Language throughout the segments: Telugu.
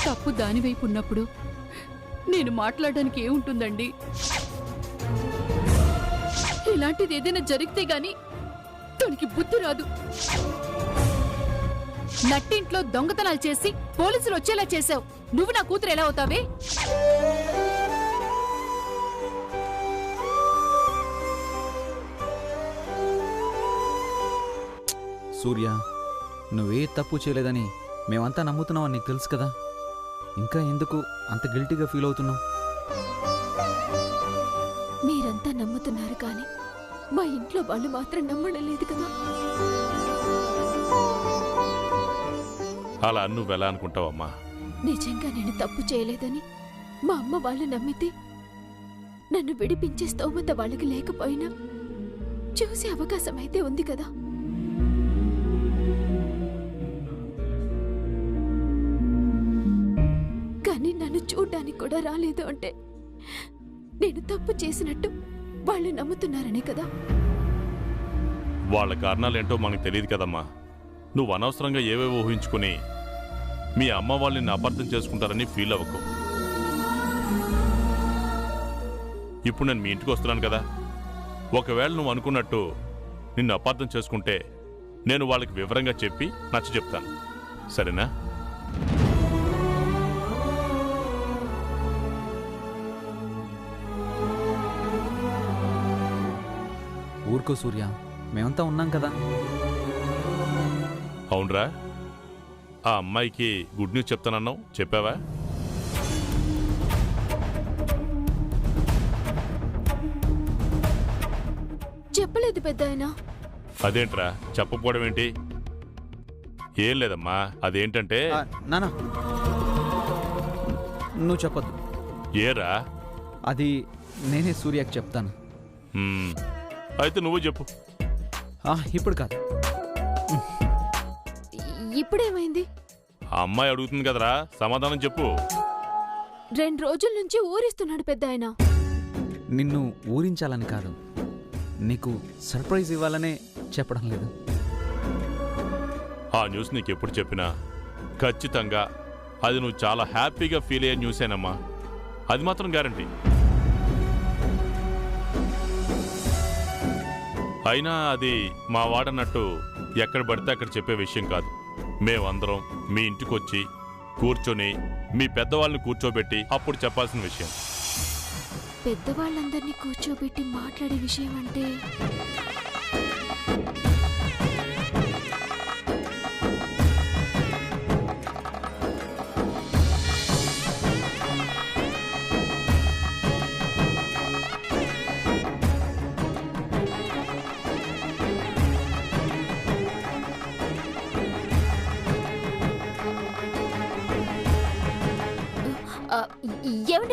తప్పు దానివైపు ఉన్నప్పుడు నేను మాట్లాడడానికి ఏముంటుందండి? ఇలాంటిది ఏదైనా జరిగితే గాని తనకి బుద్ధి రాదు. నట్టింట్లో దొంగతనాలు చేసి పోలీసులు వచ్చేలా చేశావు. నువ్వు నా కూతురు ఎలా అవుతావే? సూర్య, నువ్వే తప్పు చేయలేదని మేమంతా నమ్ముతున్నామని నీకు తెలుసు కదా. ఇంకా ఎందుకు అంత గిల్టీగా ఫీల్ అవుతున్నావు? మీరంతా నమ్ముతున్నారు కానీ మా ఇంట్లో వాళ్ళు మాత్రం నమ్మడం లేదు కదా. అలా నువ్వెలా అనుకుంటావమ్మా? నిజంగా నేను తప్పు చేయలేదని మా అమ్మ వాళ్ళు నమ్మితే నన్ను విడిపించే స్తోమత వాళ్ళకి లేకపోయినా చూసే అవకాశం అయితే ఉంది కదా. కానీ నన్ను చూడ్డానికి కూడా రాలేదు అంటే నేను తప్పు చేసినట్టు వాళ్ళు నమ్ముతున్నారనే కదా. వాళ్ళ కారణాలేంటో మనకు తెలియదు కదమ్మా. నువ్వు అనవసరంగా ఏవేవో ఊహించుకుని మీ అమ్మ వాళ్ళని అపార్థం చేసుకుంటారని ఫీల్ అవ్వకు. ఇప్పుడు నేను మీ ఇంటికి వస్తున్నాను కదా, ఒకవేళ నువ్వు అనుకున్నట్టు నిన్ను అపార్థం చేసుకుంటే నేను వాళ్ళకి వివరంగా చెప్పి నచ్చ చెప్తాను, సరేనా? ఊరుకో సూర్య, మేమంతా ఉన్నాం కదా. అవునరా, ఆ అమ్మాయికి గుడ్ న్యూస్ చెప్తానన్నావు, చెప్పావా? చెప్పలేదు పెద్దాయన. అదేంట్రా చెప్పకపోవడం ఏంటి? ఏం లేదమ్మా, అదేంటంటే నానా నువ్వు చెప్పొద్దు. ఏరా? అది నేనే సూర్యకి చెప్తాను. అయితే నువ్వు చెప్పు. ఇప్పుడు కాదు. ఇప్పుడేమైంది? ఆ అమ్మాయి అడుగుతుంది కదరా, సమాధానం చెప్పు. 2 రోజుల నుంచి ఊరిస్తున్నాడు పెద్దాయన. నిన్ను ఊరించాలని కాదు, నీకు సర్ప్రైజ్ ఇవ్వాలనే చెప్పడం లేదు. ఆ న్యూస్ నీకెప్పుడు చెప్పినా ఖచ్చితంగా అది నువ్వు చాలా హ్యాపీగా ఫీల్ అయ్యే న్యూసేనమ్మా, అది మాత్రం గ్యారంటీ. అయినా అది మా వాడన్నట్టు ఎక్కడ పడితే అక్కడ చెప్పే విషయం కాదు. మేమందరం మీ ఇంటికి వచ్చి కూర్చొని మీ పెద్దవాళ్ళని కూర్చోబెట్టి అప్పుడు చెప్పాల్సిన విషయం. పెద్దవాళ్ళందరినీ కూర్చోబెట్టి మాట్లాడే విషయం అంటే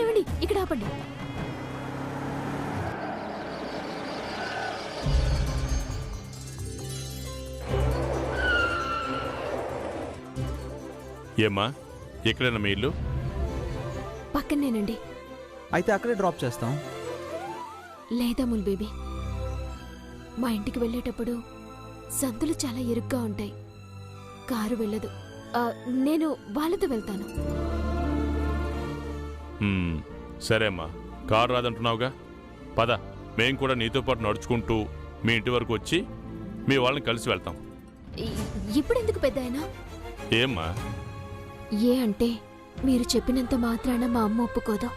ఏమండి, ఇక్కడ ఆపండి. ఏమ్మా, ఎక్కడైనా మీ ఇల్లు? పక్కనేనండి. అయితే అక్కడే డ్రాప్ చేస్తాం. లేదా ముల్ బేబీ, మా ఇంటికి వెళ్ళేటప్పుడు సందులు చాలా ఇరుగ్గా ఉంటాయి, కారు వెళ్ళదు. నేను వాళ్ళతో వెళ్తాను. సరే అమ్మా, కారు రాదంటున్నావుగా, పద, మేం కూడా నీతో పాటు నడుచుకుంటూ మీ ఇంటి వరకు వచ్చి మీ వాళ్ళని కలిసి వెళ్తాం. ఇప్పుడెందుకు పెద్దాయనా? ఏమ్మా? ఏ అంటే మీరు చెప్పినంత మాత్రాన మా అమ్మ ఒప్పుకోదు.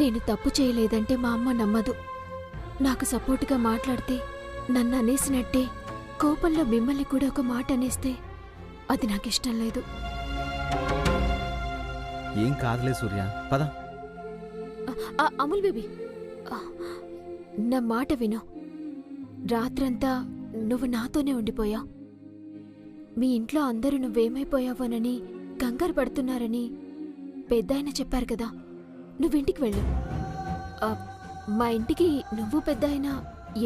నేను తప్పు చేయలేదంటే మా అమ్మ నమ్మదు. నాకు సపోర్టుగా మాట్లాడితే నన్ను అనేసినట్టే కోపంలో మిమ్మల్ని కూడా ఒక మాట అనేస్తే అది నాకిష్టం లేదు. ఏం కాదులే సూర్య, పద. అమూల్ బేబీ, నా మాట విను. రాత్రంతా నువ్వు నాతోనే ఉండిపోయావు. మీ ఇంట్లో అందరూ నువ్వేమైపోయావోనని కంగారు పడుతున్నారని పెద్దాయన చెప్పారు కదా. నువ్వింటికి వెళ్ళు. మా ఇంటికి నువ్వు పెద్దాయన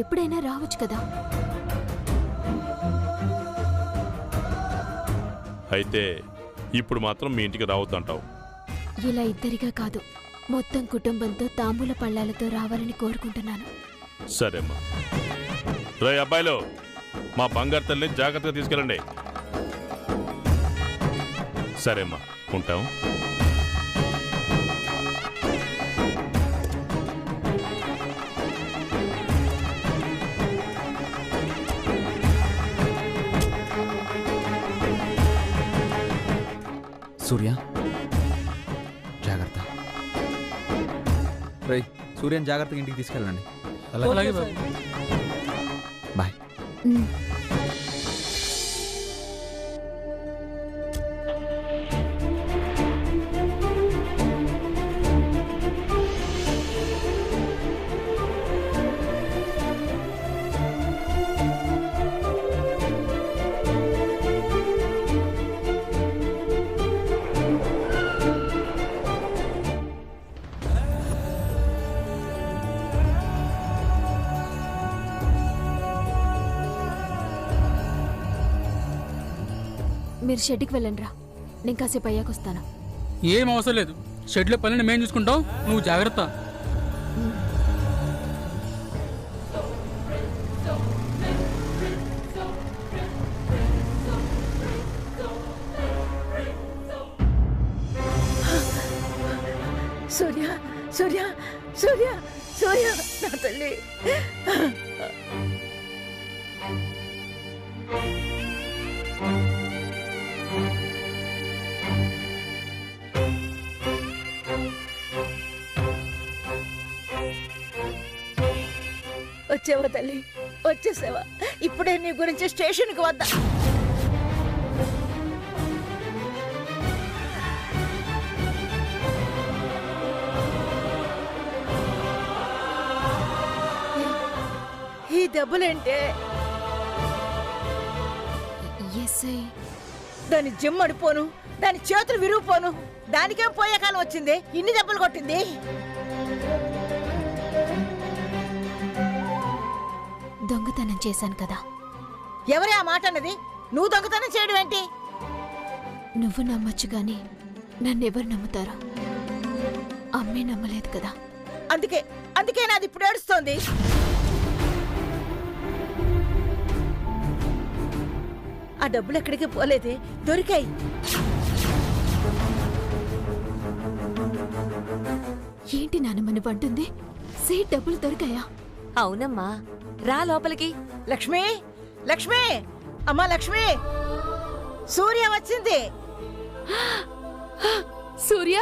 ఎప్పుడైనా రావచ్చు కదా. అయితే ఇప్పుడు మాత్రం మీ ఇంటికి రావద్దంటావు? ఇలా ఇద్దరిగా కాదు, మొత్తం కుటుంబంతో తాంబూల పళ్ళాలతో రావాలని కోరుకుంటున్నాను. సరేమ్మా. రే అబ్బాయిలు, మా బంగారు తల్లిని జాగ్రత్తగా తీసుకెళ్ళండి. సరేమ్మా, ఉంటాం. సూర్య జాగ్రత్త. రేయ్ సూర్యని జాగ్రత్తగా ఇంటికి తీసుకెళ్ళండి. అలాగే బాబు. బాయ్. ఉమ్. మీరు షెడ్కి వెళ్ళండి రా, నేను కాసేపు అయ్యాక వస్తాను. ఏం అవసరం లేదు, షెడ్లో పనిని మేము చూసుకుంటాం, నువ్వు జాగ్రత్త. సూర్య సూర్య సూర్య సూర్య నా తల్లి. వచ్చావా తల్లి, వచ్చేసావా? ఇప్పుడే నీ గురించి స్టేషన్కి వద్దా. ఈ దెబ్బలేంటే? ఎస్ఐ దాని జిమ్ అడిపోను, దాని చేతులు విరిగిపోను, దానికేం పోయే కాలం వచ్చింది, ఇన్ని దెబ్బలు కొట్టింది. దొంగతనం చేశాను కదా. ఎవరే ఆ మాట అన్నది? నువ్వు దొంగతనం చేయడం ఏంటి? నువ్వు నమ్మొచ్చు గాని నన్నెవరు నమ్ముతారో? అమ్మే నమ్మలేదు కదా. అందుకే అందుకే నాది ఇప్పుడు ఏడుస్తోంది. ఆ డబ్బులు ఎక్కడికి పోలేదే, దొరికాయి. ఏంటి నాన్నమ్మని పంటుంది? సీట్ డబ్బులు దొరికాయా? అవునమ్మా, రా లోపలికి. లక్ష్మి, లక్ష్మి, అమ్మా లక్ష్మి, సూర్య వచ్చింది. సూర్య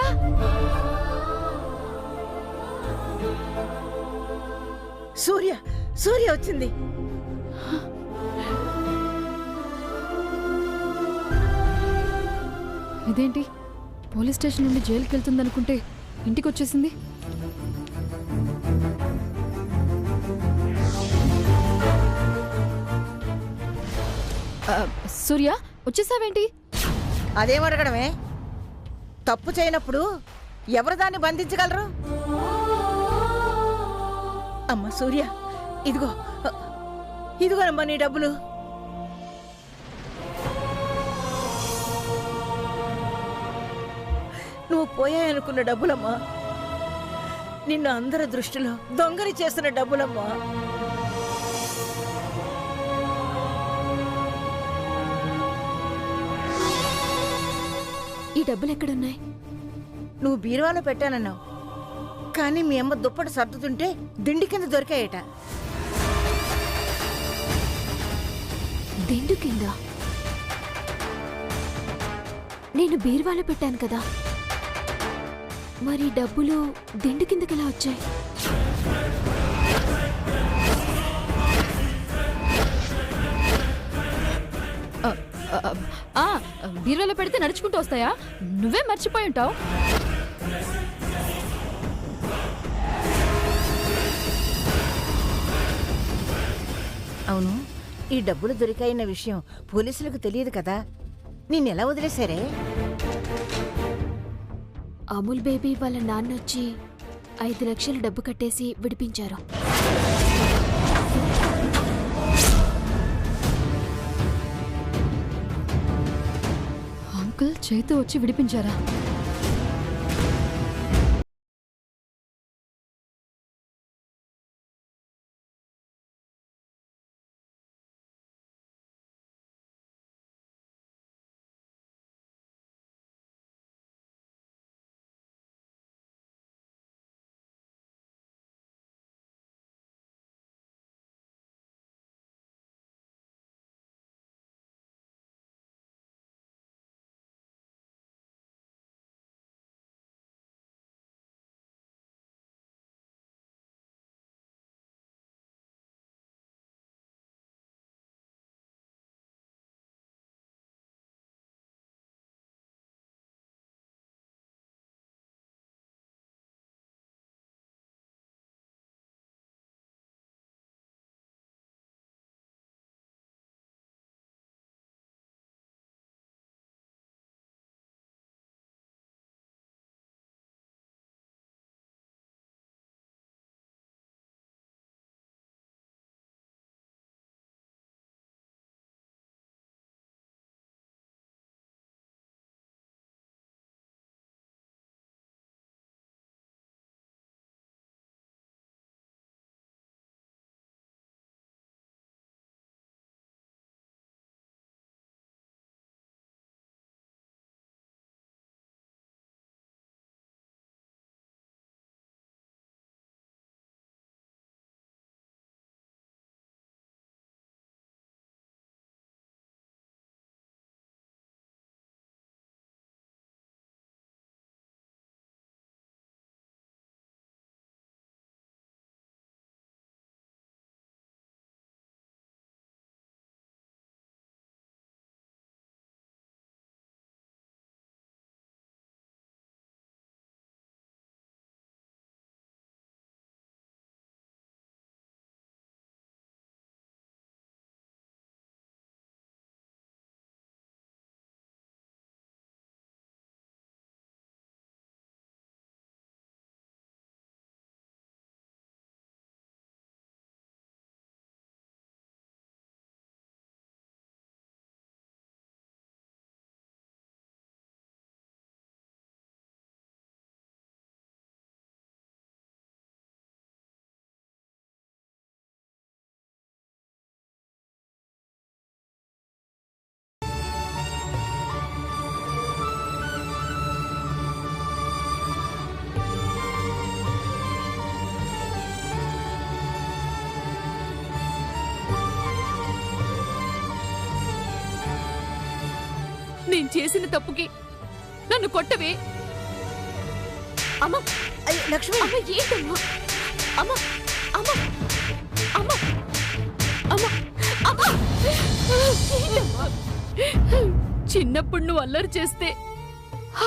సూర్య సూర్య వచ్చింది. ఇదేంటి, పోలీస్ స్టేషన్ నుండి జైలుకి వెళ్తుందనుకుంటే ఇంటికి వచ్చేసింది. సూర్య వచ్చేసావేంటి? అదేం అడగడమే? తప్పు చేయనప్పుడు ఎవరు దాన్ని బంధించగలరు? అమ్మ సూర్య, ఇదిగో ఇదిగోనమ్మా నీ డబ్బులు. నువ్వు పోయాయనుకున్న డబ్బులమ్మా, నిన్ను అందరి దృష్టిలో దొంగని చేసిన డబ్బులమ్మా. ఈ డబ్బులు ఎక్కడున్నాయి? నువ్వు బీరువాలో పెట్టానన్నావు, కానీ మీ అమ్మ దుప్పటి సర్దుతుంటే దిండి కింద దొరికాయట. దిండు కింద? నేను బీరువాలో పెట్టాను కదా, మరి డబ్బులు దిండు కిందకి ఎలా వచ్చాయి? బీరువాలో పెడితే నడుచుకుంటూ వస్తాయా? నువ్వే మర్చిపోయి ఉంటావు. అవును, ఈ డబ్బులు దొరికాయన్న విషయం పోలీసులకు తెలియదు కదా, నిన్నెలా వదిలేశారే? అమూల్ బేబీ వాళ్ళ నాన్నొచ్చి 5 లక్షలు డబ్బు కట్టేసి విడిపించారు. అంకుల్ చేతు వచ్చి విడిపించారా? చేసిన తప్పుకి నన్ను కొట్టవే. అమ్మా అయ్యో లక్ష్మి, అమ్మ ఏంటమ్మా? అమ్మా అమ్మా అమ్మా అమ్మా అమ్మా ఏంటమ్మా? చిన్నప్పుడు నువ్వు అల్లరి చేస్తే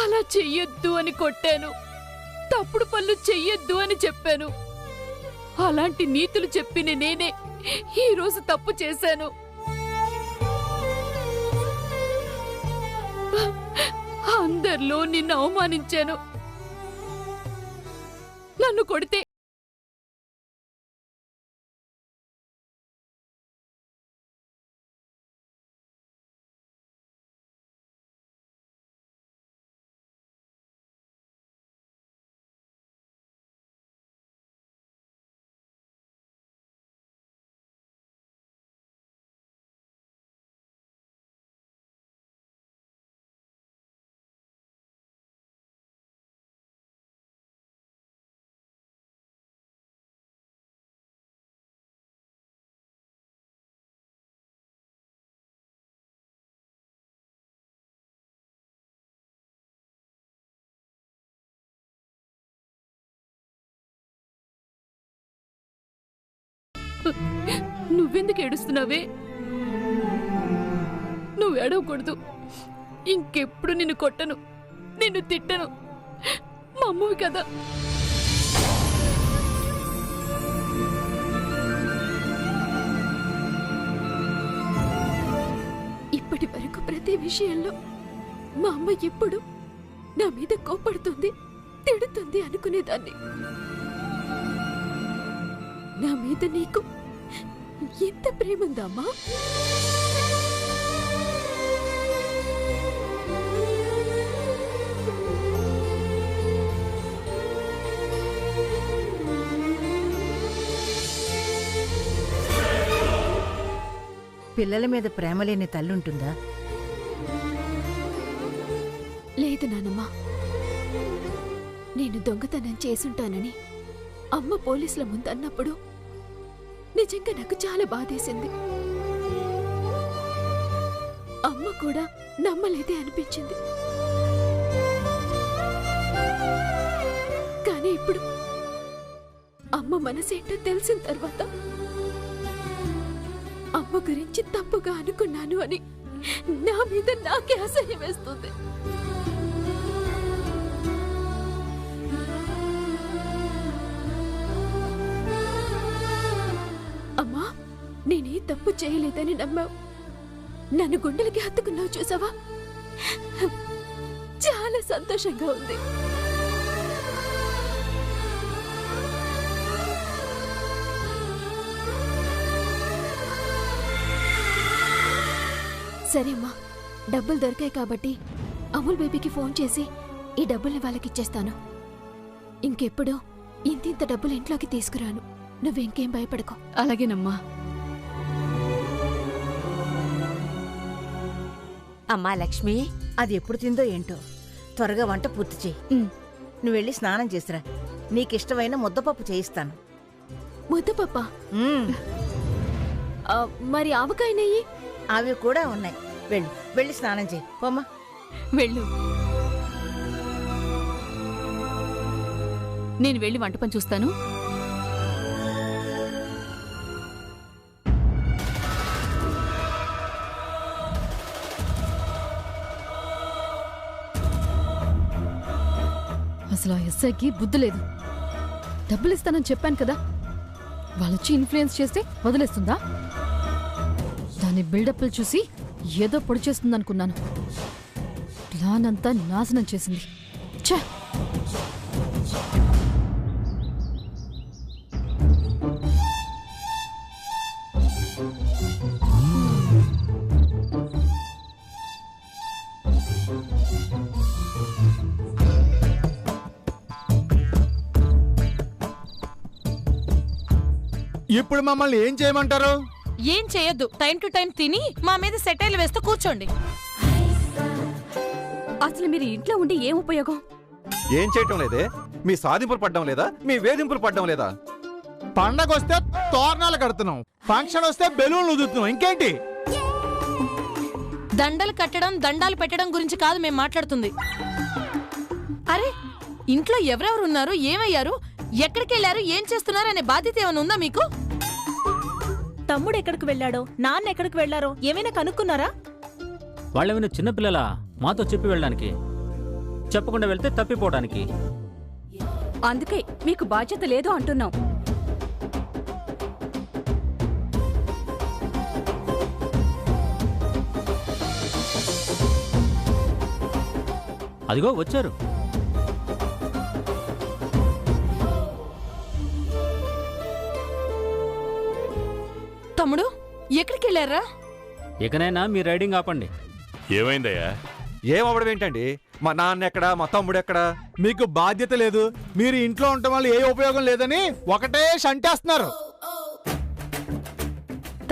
అలా చెయ్యొద్దు అని కొట్టాను, తప్పుడు పనులు చెయ్యొద్దు అని చెప్పాను. అలాంటి నీతులు చెప్పిన నేనే ఈ రోజు తప్పు చేశాను. అందరిలో నిన్ను అవమానించాను. నన్ను కొడితే నువ్వెందుకు ఏడుస్తున్నావే? నువ్వు ఏడవకూడదు. ఇంకెప్పుడు నిన్ను కొట్టను, నిన్ను తిట్టను. మా అమ్మవి కదా. ఇప్పటి వరకు ప్రతి విషయంలో మా అమ్మ ఎప్పుడు నా మీద కోపడుతుంది, తిడుతుంది అనుకునేదాన్ని. నా మీద నీకు ఎంత ప్రేమ ఉందా అమ్మా? పిల్లల మీద ప్రేమ లేని తల్లుంటుందా? లేదు నానమ్మా. నేను దొంగతనం చేసుంటానని అమ్మ పోలీసుల ముందు అన్నప్పుడు నిజంగా నాకు చాలా బాధేసింది. అమ్మ కూడా నమ్మలేదే అనిపించింది. కానీ ఇప్పుడు అమ్మ మనసేంటో తెలిసిన తర్వాత అమ్మ గురించి తప్పుగా అనుకున్నాను అని నా మీద నాకే అసహ్యం వేస్తుంది. అమ్మా, నేనే తప్పు చేయలేదని నమ్మావు. నన్ను గుండెలకి హత్తుకున్నావు చూసావా? చాలా సంతోషంగా ఉంది. సరే అమ్మా, డబ్బులు దొరికాయి కాబట్టి అమూల్ బేబీకి ఫోన్ చేసి ఈ డబ్బుల్ని వాళ్ళకిచ్చేస్తాను. ఇంకెప్పుడు ఇంతింత డబ్బులు ఇంట్లోకి తీసుకురాను. నువ్వెంకేం భయపడకో. అలాగేనమ్మా. అమ్మా లక్ష్మి, అది ఎప్పుడు తిందో ఏంటో. త్వరగా వంట పూర్తి చేయి. నువ్వు వెళ్ళి స్నానం చేసిరా. నీకిష్టమైన ముద్దపప్పు చేయిస్తాను. ముద్దపప్ప? మ్మ్. మరి ఆవకాయ నెయ్యి? అవి కూడా ఉన్నాయి. వెళ్ళు, వెళ్ళి స్నానం చేయి. పోమ్మా. వెళ్ళు. నేను వెళ్ళి వంట పని చూస్తాను. అసలు ఆ ఎస్ఐకి బుద్ధి లేదు. డబ్బులు ఇస్తానని చెప్పాను కదా, వాళ్ళొచ్చి ఇన్ఫ్లుయెన్స్ చేస్తే వదిలేస్తుందా? దాని బిల్డప్లు చూసి ఏదో పొడి చేస్తుందనుకున్నాను. ప్లాన్ అంతా నాశనం చేసింది. ఛే! ఇప్పుడు మమ్మల్ని ఏం చేయమంటారు? ఏం చేయొద్దు. టైం టు టైం తిని మా మీద సెటైల్ వేస్తూ కూర్చోండి. అసలు మీరు ఇంట్లో ఉండి ఏం ఉపయోగం? ఏం చేయటం లేదే? మీ సాధింపులు పడ్డం లేదా? మీ వేధింపులు పడ్డం లేదా? పండగ వస్తే తోరణాలు కడుతున్నాం, ఫంక్షన్ వస్తే బెలూన్లు ఉదుతున్నాం. ఇంకేంటి? దండలు కట్టడం దండాలు పెట్టడం గురించి కాదు మేము మాట్లాడుతుంది. అరే ఇంట్లో ఎవరెవరు ఉన్నారు, ఏమయ్యారు, ఎక్కడికి వెళ్ళారు, ఏం చేస్తున్నారు అనే బాధ్యత ఏమైనా ఉందా మీకు? తమ్ముడు ఎక్కడికి వెళ్ళాడో, నాన్న ఎక్కడికి వెళ్లారో ఏమైనా కనుక్కున్నారా? వాళ్ళేమైనా చిన్నపిల్లలా మాతో చెప్పి వెళ్ళడానికి? చెప్పకుండా వెళ్తే తప్పిపోవడానికి. అందుకే మీకు బాధ్యత లేదు అంటున్నాం. అదిగో వచ్చారు. తమ్ముడు ఎక్కడికి వెళ్ళారా? ఇకనైనా మీ రైడింగ్ ఆపండి. ఏమైందయ్యా? ఏమవడం ఏంటండి? మా నాన్న ఎక్కడా, మా తమ్ముడు ఎక్కడా? మీకు బాధ్యత లేదు, మీరు ఇంట్లో ఉండటం వల్ల ఏ ఉపయోగం లేదని ఒకటే షంటేస్తున్నారు.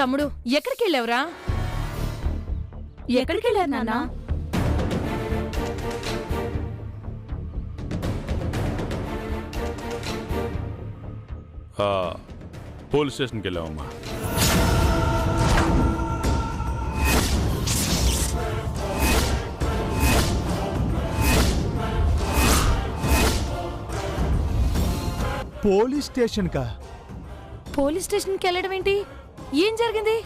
తమ్ముడు ఎక్కడికి వెళ్ళావురా? ఎక్కడికి వెళ్ళారు నాన్న? పోలీస్ స్టేషన్కి వెళ్ళామమ్మా. పోలీస్ స్టేషన్ కా? పోలీస్ స్టేషన్కి వెళ్ళడం ఏంటి? ఏం జరిగింది?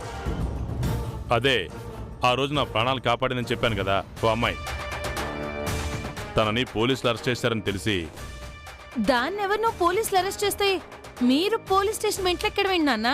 అదే ఆ రోజు నా ప్రాణాలు కాపాడిందని చెప్పాను కదా ఓ అమ్మాయి, తనని పోలీసులు అరెస్ట్ చేశారని తెలిసి. దాన్ని ఎవరినో పోలీసులు అరెస్ట్ చేస్తే మీరు పోలీస్ స్టేషన్ ఇంట్లో ఎక్కడ నాన్న?